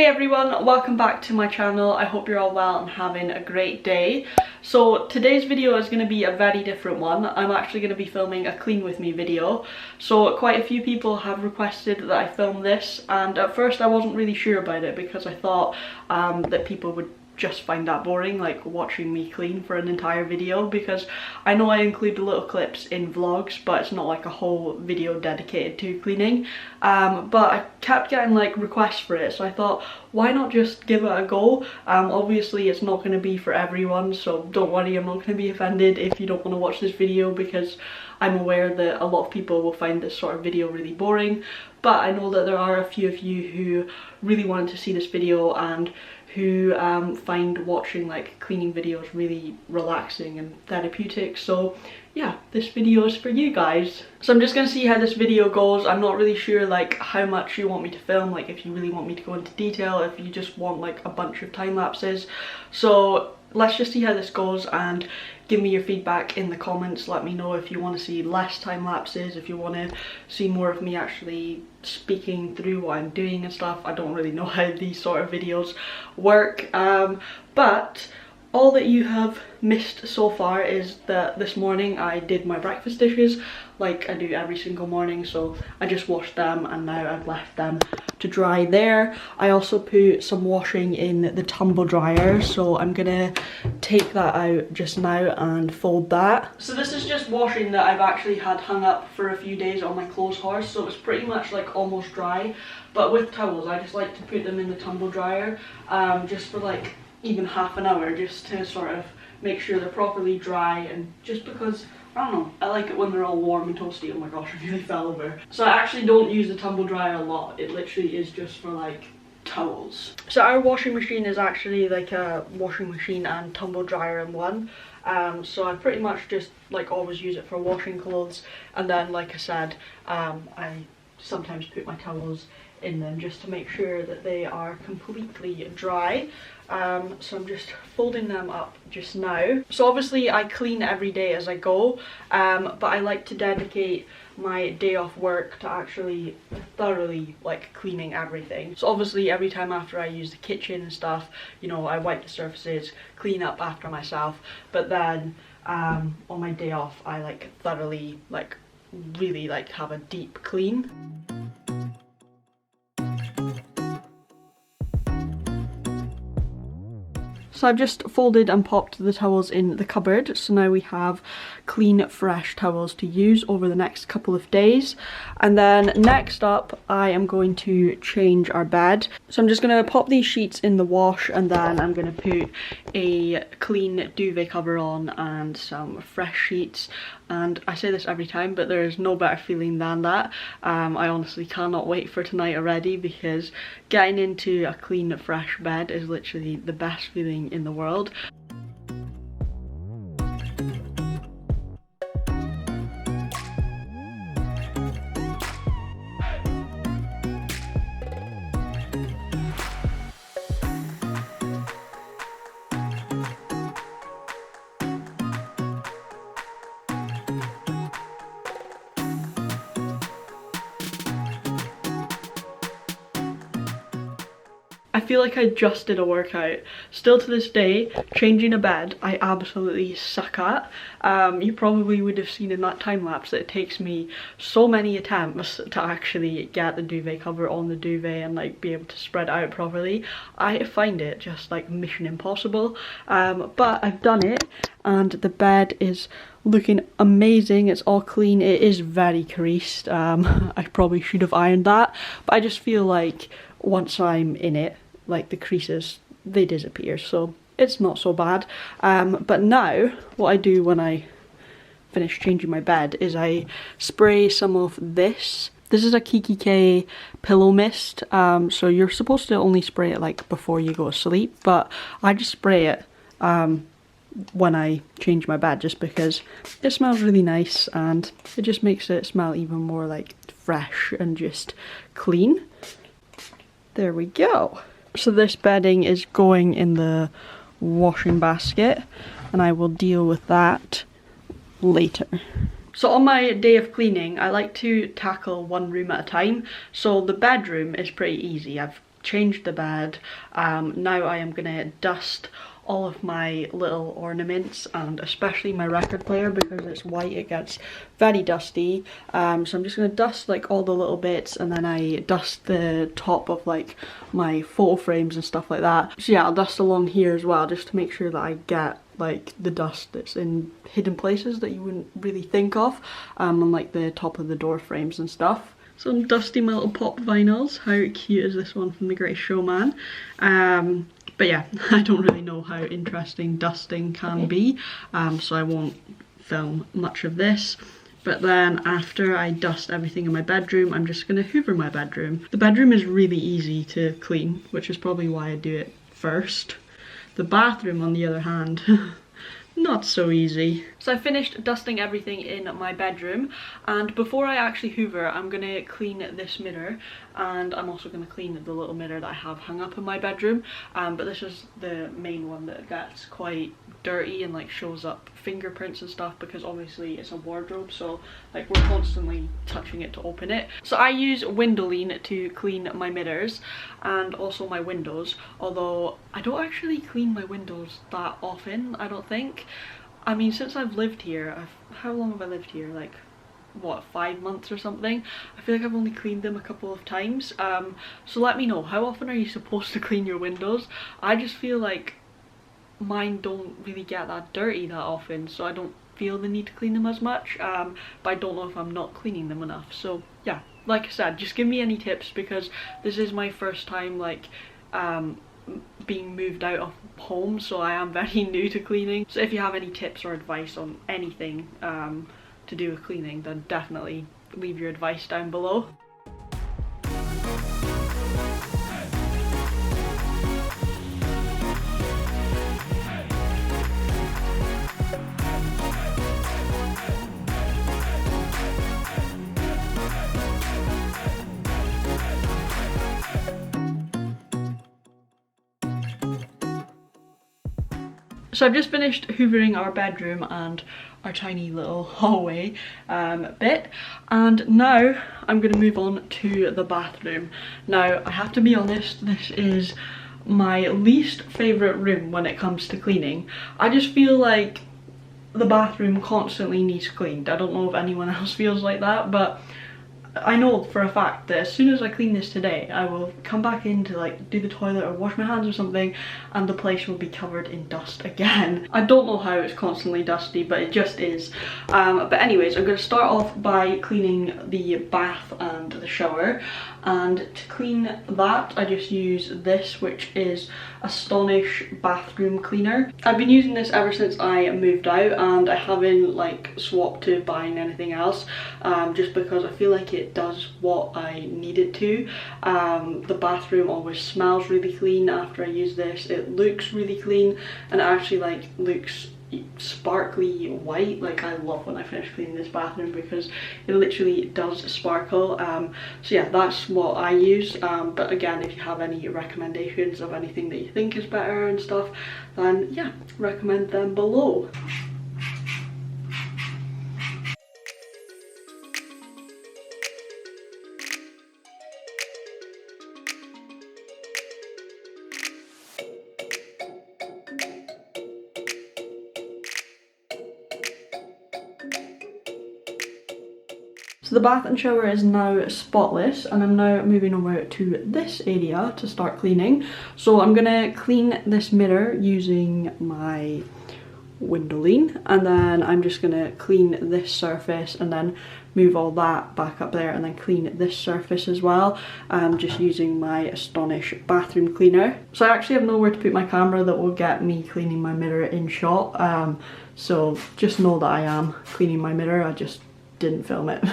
Hey everyone, welcome back to my channel. I hope you're all well and having a great day. So today's video is going to be a very different one. I'm actually going to be filming a clean with me video. So quite a few people have requested that I film this, and at first I wasn't really sure about it because I thought that people would just find that boring, like watching me clean for an entire video, because I know I include little clips in vlogs but it's not like a whole video dedicated to cleaning. But I kept getting like requests for it, so I thought, why not just give it a go? Obviously it's not going to be for everyone, so don't worry, I'm not going to be offended if you don't want to watch this video, because I'm aware that a lot of people will find this sort of video really boring. But I know that there are a few of you who really wanted to see this video and who find watching like cleaning videos really relaxing and therapeutic. So yeah, this video is for you guys. So I'm just gonna see how this video goes. I'm not really sure like how much you want me to film, like if you really want me to go into detail, if you just want like a bunch of time lapses. So let's just see how this goes and give me your feedback in the comments. Let me know if you want to see less time lapses, if you want to see more of me actually speaking through what I'm doing and stuff. I don't really know how these sort of videos work, but all that you have missed so far is that this morning I did my breakfast dishes like I do every single morning. So I just washed them and now I've left them to dry there. I also put some washing in the tumble dryer, so I'm gonna take that out just now and fold that. So this is just washing that I've actually had hung up for a few days on my clothes horse, so it's pretty much like almost dry. But with towels I just like to put them in the tumble dryer just for like even half an hour, just to sort of make sure they're properly dry, and just because I don't know, I like it when they're all warm and toasty. Oh my gosh, I nearly fell over. So I actually don't use the tumble dryer a lot. It literally is just for like towels. So our washing machine is actually like a washing machine and tumble dryer in one. So I pretty much just like always use it for washing clothes, and then like I said, I sometimes put my towels in them just to make sure that they are completely dry. So I'm just folding them up just now. So obviously I clean every day as I go, but I like to dedicate my day off work to actually thoroughly like cleaning everything. So obviously every time after I use the kitchen and stuff, you know, I wipe the surfaces, clean up after myself, but then on my day off I like thoroughly like really like have a deep clean. So I've just folded and popped the towels in the cupboard, so now we have clean, fresh towels to use over the next couple of days. And then next up, I am going to change our bed. So I'm just going to pop these sheets in the wash, and then I'm going to put a clean duvet cover on and some fresh sheets. And I say this every time, but there is no better feeling than that. I honestly cannot wait for tonight already, because getting into a clean, fresh bed is literally the best feeling in the world. I feel like I just did a workout. Still to this day, changing a bed I absolutely suck at. You probably would have seen in that time lapse that it takes me so many attempts to actually get the duvet cover on the duvet and like be able to spread it out properly. I find it just like mission impossible, but I've done it and the bed is looking amazing. It's all clean. It is very creased. I probably should have ironed that, but I just feel like once I'm in it, like the creases, they disappear, so it's not so bad. But now what I do when I finish changing my bed is I spray some of this. This is a Kiki K pillow mist, so you're supposed to only spray it like before you go to sleep, but I just spray it when I change my bed, just because it smells really nice and it just makes it smell even more like fresh and just clean. There we go. So this bedding is going in the washing basket, and I will deal with that later. So on my day of cleaning, I like to tackle one room at a time. So the bedroom is pretty easy. I've changed the bed. Now I am gonna dust all of my little ornaments, and especially my record player, because it's white it gets very dusty. So I'm just gonna dust like all the little bits, and then I dust the top of like my photo frames and stuff like that. So yeah, I'll dust along here as well, just to make sure that I get like the dust that's in hidden places that you wouldn't really think of, on like the top of the door frames and stuff. So I'm dusting my little pop vinyls. How cute is this one from The Great Showman? But yeah, I don't really know how interesting dusting can be, so I won't film much of this. But then after I dust everything in my bedroom, I'm just gonna hoover my bedroom. The bedroom is really easy to clean, which is probably why I do it first. The bathroom, on the other hand, not so easy. So I finished dusting everything in my bedroom, and before I actually hoover, I'm gonna clean this mirror, and I'm also gonna clean the little mirror that I have hung up in my bedroom. But this is the main one that gets quite dirty and like shows up fingerprints and stuff, because obviously it's a wardrobe, so like we're constantly touching it to open it. So I use Windowline to clean my mirrors and also my windows, although I don't actually clean my windows that often, I don't think. I mean, since I've lived here, how long have I lived here? Like, what, 5 months or something? I feel like I've only cleaned them a couple of times. So let me know, how often are you supposed to clean your windows? I just feel like mine don't really get that dirty that often, so I don't feel the need to clean them as much, but I don't know if I'm not cleaning them enough. So yeah, like I said, just give me any tips, because this is my first time like being moved out of home, so I am very new to cleaning. So if you have any tips or advice on anything to do with cleaning, then definitely leave your advice down below. So I've just finished hoovering our bedroom and our tiny little hallway bit, and now I'm going to move on to the bathroom. Now I have to be honest, this is my least favourite room when it comes to cleaning. I just feel like the bathroom constantly needs cleaned. I don't know if anyone else feels like that, but I know for a fact that as soon as I clean this today, I will come back in to like do the toilet or wash my hands or something, and the place will be covered in dust again. I don't know how it's constantly dusty, but it just is. But anyways, I'm going to start off by cleaning the bath and the shower. And to clean that, I just use this, which is Astonish bathroom cleaner. I've been using this ever since I moved out, and I haven't like swapped to buying anything else, just because I feel like it does what I need it to. The bathroom always smells really clean after I use this. It looks really clean, and it actually like looks sparkly white. Like, I love when I finish cleaning this bathroom because it literally does sparkle. So yeah, that's what I use. But again, if you have any recommendations of anything that you think is better and stuff, then yeah, recommend them below. So the bath and shower is now spotless, and I'm now moving over to this area to start cleaning. So I'm gonna clean this mirror using my Windowline, and then I'm just gonna clean this surface and then move all that back up there, and then clean this surface as well, just using my Astonish bathroom cleaner. So I actually have nowhere to put my camera that will get me cleaning my mirror in shot, so just know that I am cleaning my mirror, I just didn't film it.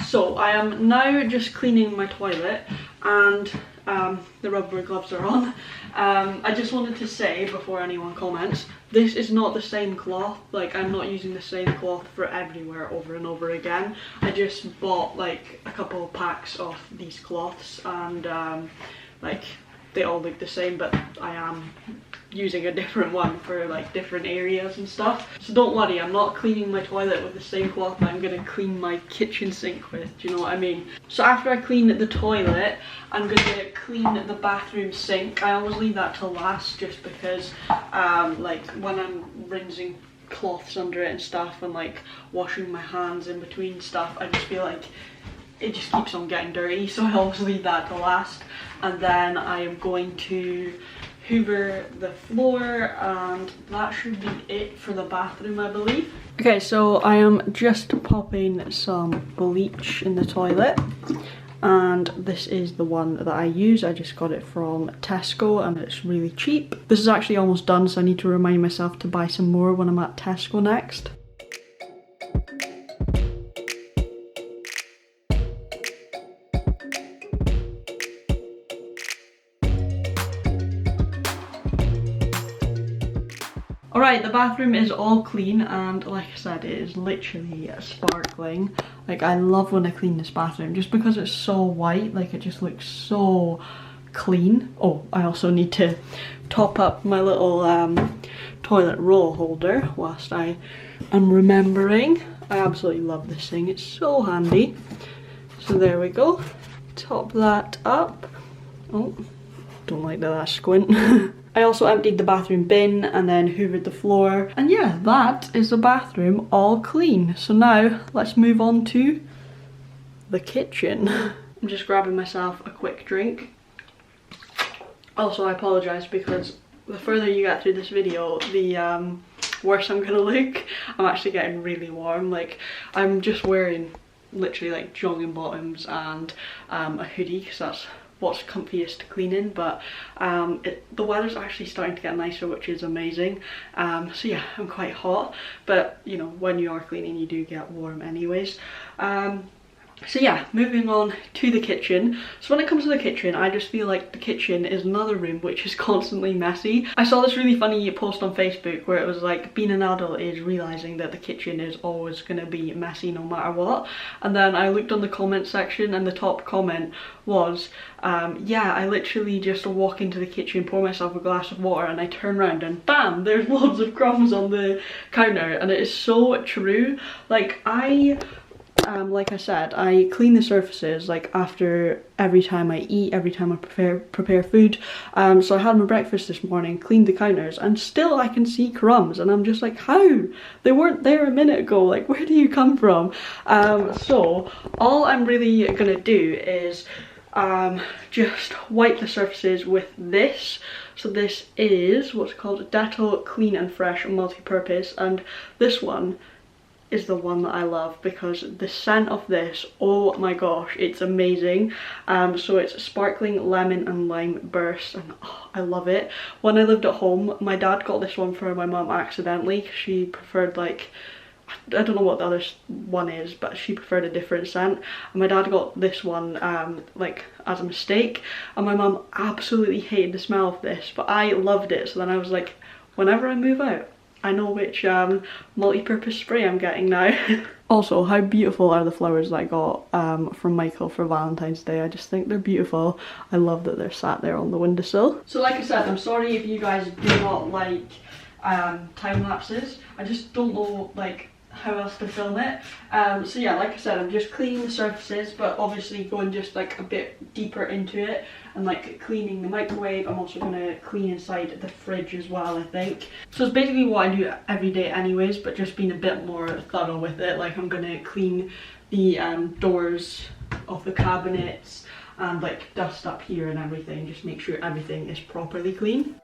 So I am now just cleaning my toilet, and the rubber gloves are on. I just wanted to say before anyone comments, this is not the same cloth. Like, I'm not using the same cloth for everywhere over and over again. I just bought like a couple of packs of these cloths, and like they all look the same, but I am using a different one for like different areas and stuff. So don't worry, I'm not cleaning my toilet with the same cloth that I'm gonna clean my kitchen sink with, do you know what I mean? So after I clean the toilet, I'm gonna clean the bathroom sink. I always leave that till last just because like when I'm rinsing cloths under it and stuff and like washing my hands in between stuff, I just feel like it just keeps on getting dirty, so I always leave that to last. And then I am going to hoover the floor, and that should be it for the bathroom, I believe. Okay, so I am just popping some bleach in the toilet, and this is the one that I use. I just got it from Tesco and it's really cheap. This is actually almost done, so I need to remind myself to buy some more when I'm at Tesco next. Alright, the bathroom is all clean, and like I said, it is literally sparkling. Like, I love when I clean this bathroom just because it's so white, like it just looks so clean. Oh, I also need to top up my little toilet roll holder whilst I am remembering. I absolutely love this thing, it's so handy. So there we go, top that up. Oh, don't like that squint. I also emptied the bathroom bin and then hoovered the floor. And yeah, that is the bathroom all clean. So now let's move on to the kitchen. I'm just grabbing myself a quick drink. Also, I apologise because the further you get through this video, the worse I'm gonna look. I'm actually getting really warm. Like, I'm just wearing literally like jogging bottoms and a hoodie because that's what's comfiest to clean in, but the weather's actually starting to get nicer, which is amazing. So yeah, I'm quite hot, but you know, when you are cleaning you do get warm anyways. So yeah, moving on to the kitchen. So when it comes to the kitchen, I just feel like the kitchen is another room which is constantly messy. I saw this really funny post on Facebook where it was like, being an adult is realising that the kitchen is always going to be messy no matter what. And then I looked on the comment section and the top comment was, yeah, I literally just walk into the kitchen, pour myself a glass of water, and I turn around and bam, there's loads of crumbs on the counter. And it is so true. Like, like I said, I clean the surfaces like after every time I eat, every time I prepare food. So I had my breakfast this morning, cleaned the counters, and still I can see crumbs, and I'm just like, how? They weren't there a minute ago, like where do you come from? So all I'm really gonna do is just wipe the surfaces with this. So this is what's called Dettol Clean and Fresh Multi-Purpose, and this one is the one that I love because the scent of this, oh my gosh, it's amazing. So it's sparkling lemon and lime burst, and oh, I love it. When I lived at home, my dad got this one for my mum accidentally. She preferred, like, I don't know what the other one is, but she preferred a different scent, and my dad got this one like as a mistake, and my mum absolutely hated the smell of this, but I loved it. So then I was like, whenever I move out, I know which multi-purpose spray I'm getting now. Also, how beautiful are the flowers that I got from Michael for Valentine's Day? I just think they're beautiful. I love that they're sat there on the windowsill. So like I said, I'm sorry if you guys do not like time lapses. I just don't know like how else to film it. So yeah, like I said, I'm just cleaning the surfaces, but obviously going just like a bit deeper into it and like cleaning the microwave. I'm also going to clean inside the fridge as well, I think. So it's basically what I do every day anyways, but just being a bit more thorough with it. Like, I'm going to clean the doors of the cabinets and like dust up here and everything, just make sure everything is properly clean.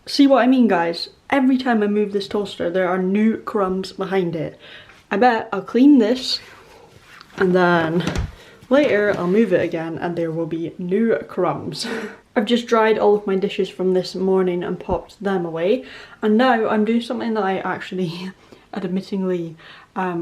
See what I mean, guys? Every time I move this toaster, there are new crumbs behind it. I bet I'll clean this and then later I'll move it again and there will be new crumbs. I've just dried all of my dishes from this morning and popped them away, and now I'm doing something that I actually admittingly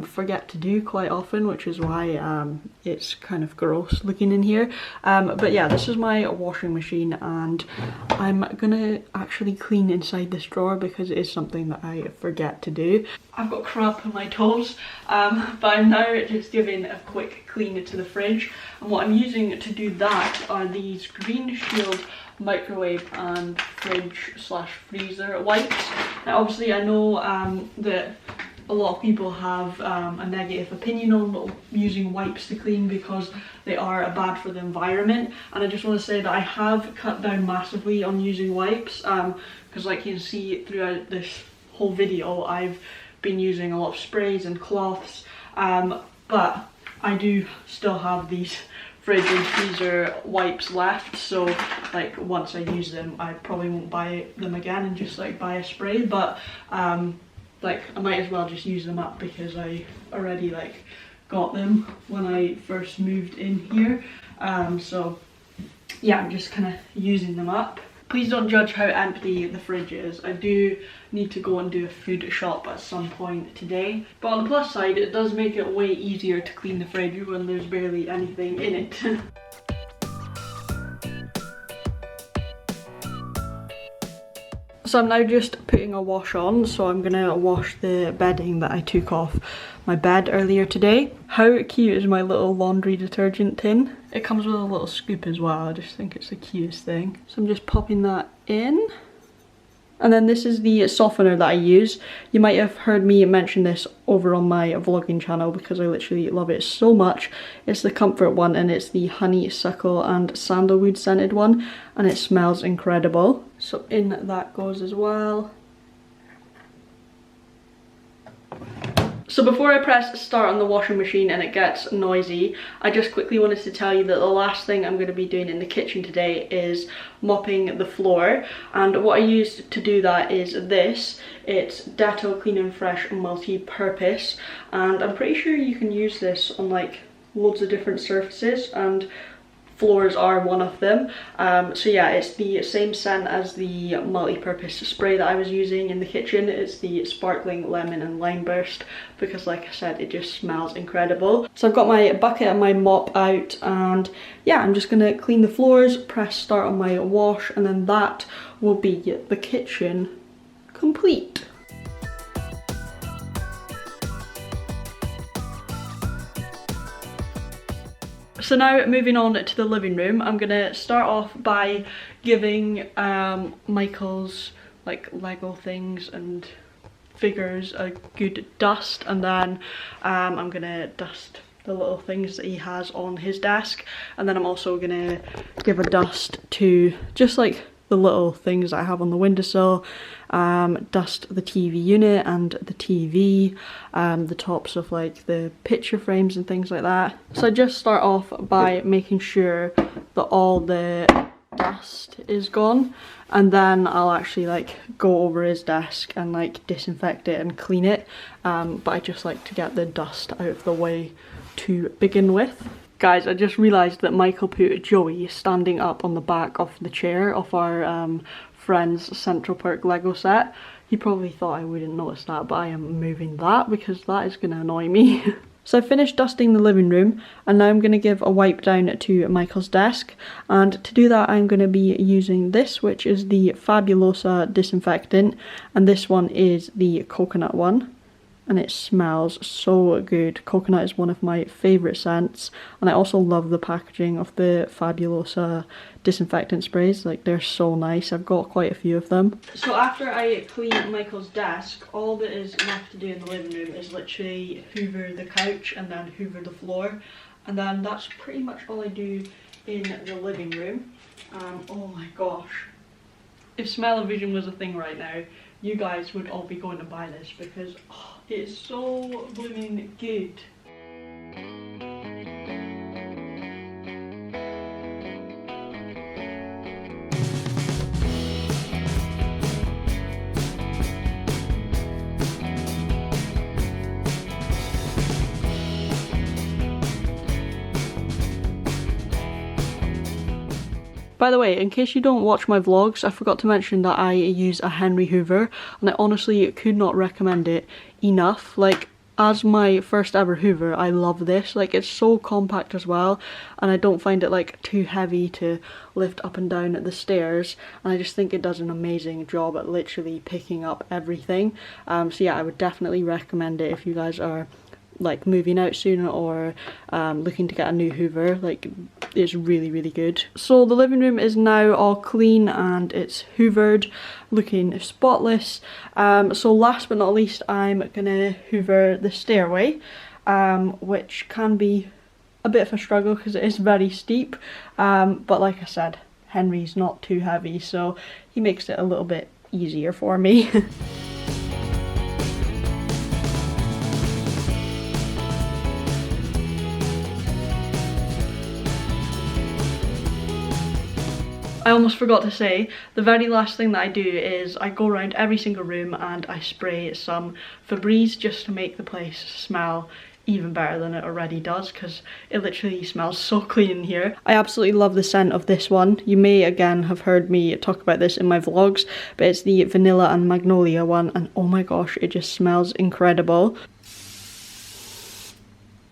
forget to do quite often, which is why it's kind of gross looking in here. But yeah, this is my washing machine, and I'm gonna actually clean inside this drawer because it is something that I forget to do. I've got crap on my toes, but I'm now just giving a quick clean to the fridge, and what I'm using to do that are these Green Shield microwave and fridge slash freezer wipes. Now obviously I know that a lot of people have a negative opinion on using wipes to clean because they are bad for the environment, and I just want to say that I have cut down massively on using wipes, because like you can see throughout this whole video I've been using a lot of sprays and cloths, but I do still have these fridge and freezer wipes left, so like once I use them I probably won't buy them again and just like buy a spray, but like I might as well just use them up because I already like got them when I first moved in here, so yeah, I'm just kind of using them up. Please don't judge how empty the fridge is. I do need to go and do a food shop at some point today. But on the plus side, it does make it way easier to clean the fridge when there's barely anything in it. So I'm now just putting a wash on, so I'm gonna wash the bedding that I took off my bed earlier today. How cute is my little laundry detergent tin? It comes with a little scoop as well. I just think it's the cutest thing. So I'm just popping that in. And then this is the softener that I use. You might have heard me mention this over on my vlogging channel because I literally love it so much. It's the Comfort one, and it's the honeysuckle and sandalwood scented one, and it smells incredible. So in that goes as well. So before I press start on the washing machine and it gets noisy, I just quickly wanted to tell you that the last thing I'm going to be doing in the kitchen today is mopping the floor. And what I used to do that is this. It's Dettol Clean and Fresh multi-purpose, and I'm pretty sure you can use this on like loads of different surfaces, and floors are one of them. So yeah, it's the same scent as the multi-purpose spray that I was using in the kitchen. It's the Sparkling Lemon and Lime Burst, because like I said, it just smells incredible. So I've got my bucket and my mop out, and yeah, I'm just gonna clean the floors, press start on my wash, and then that will be the kitchen complete. So now moving on to the living room, I'm gonna start off by giving Michael's like Lego things and figures a good dust, and then I'm gonna dust the little things that he has on his desk, and then I'm also gonna give a dust to just like the little things that I have on the windowsill, dust the TV unit and the TV, the tops of like the picture frames and things like that. So I just start off by making sure that all the dust is gone, and then I'll actually like go over his desk and like disinfect it and clean it, but I just like to get the dust out of the way to begin with. Guys, I just realised that Michael put Joey standing up on the back of the chair of our friend's Central Park Lego set. He probably thought I wouldn't notice that, but I am moving that because that is going to annoy me. So I finished dusting the living room, and now I'm going to give a wipe down to Michael's desk, and to do that I'm going to be using this, which is the Fabulosa disinfectant, and this one is the coconut one. And it smells so good. Coconut is one of my favourite scents, and I also love the packaging of the Fabulosa disinfectant sprays. Like, they're so nice. I've got quite a few of them. So after I clean Michael's desk, all that is left to do in the living room is literally hoover the couch and then hoover the floor, and then that's pretty much all I do in the living room. Oh my gosh, if smell-o-vision was a thing right now, you guys would all be going to buy this because it's so blooming good. By the way, in case you don't watch my vlogs, I forgot to mention that I use a Henry Hoover, and I honestly could not recommend it enough. Like, as my first ever Hoover, I love this. Like, it's so compact as well, and I don't find it like too heavy to lift up and down the stairs, and I just think it does an amazing job at literally picking up everything. So yeah, I would definitely recommend it if you guys are like moving out soon or looking to get a new Hoover. Like, it's really, really good. So the living room is now all clean and it's hoovered, looking spotless. So last but not least, I'm gonna hoover the stairway, which can be a bit of a struggle because it is very steep, but like I said, Henry's not too heavy, so he makes it a little bit easier for me. I almost forgot to say, the very last thing that I do is I go around every single room and I spray some Febreze just to make the place smell even better than it already does, because it literally smells so clean in here. I absolutely love the scent of this one. You may again have heard me talk about this in my vlogs, but it's the vanilla and magnolia one, and oh my gosh, it just smells incredible.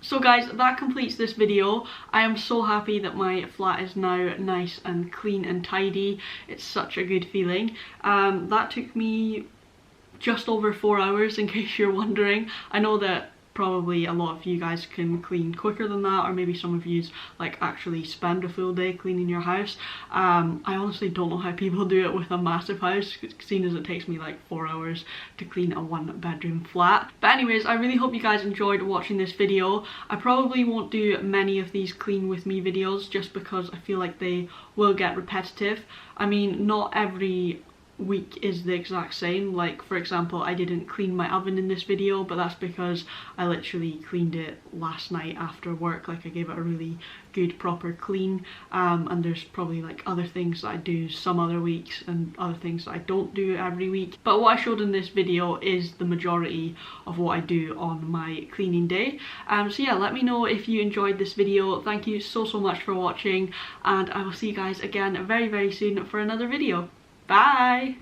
So guys, that completes this video. I am so happy that my flat is now nice and clean and tidy. It's such a good feeling. That took me just over 4 hours, in case you're wondering. I know that probably a lot of you guys can clean quicker than that, or maybe some of you like actually spend a full day cleaning your house. I honestly don't know how people do it with a massive house, seeing as it takes me like 4 hours to clean a 1-bedroom flat. But anyways, I really hope you guys enjoyed watching this video. I probably won't do many of these clean with me videos just because I feel like they will get repetitive. I mean, not every week is the exact same. Like, for example, I didn't clean my oven in this video, but that's because I literally cleaned it last night after work. Like, I gave it a really good proper clean, and there's probably like other things that I do some other weeks and other things that I don't do every week, but what I showed in this video is the majority of what I do on my cleaning day. So yeah, let me know if you enjoyed this video. Thank you so much for watching, and I will see you guys again very soon for another video. Bye!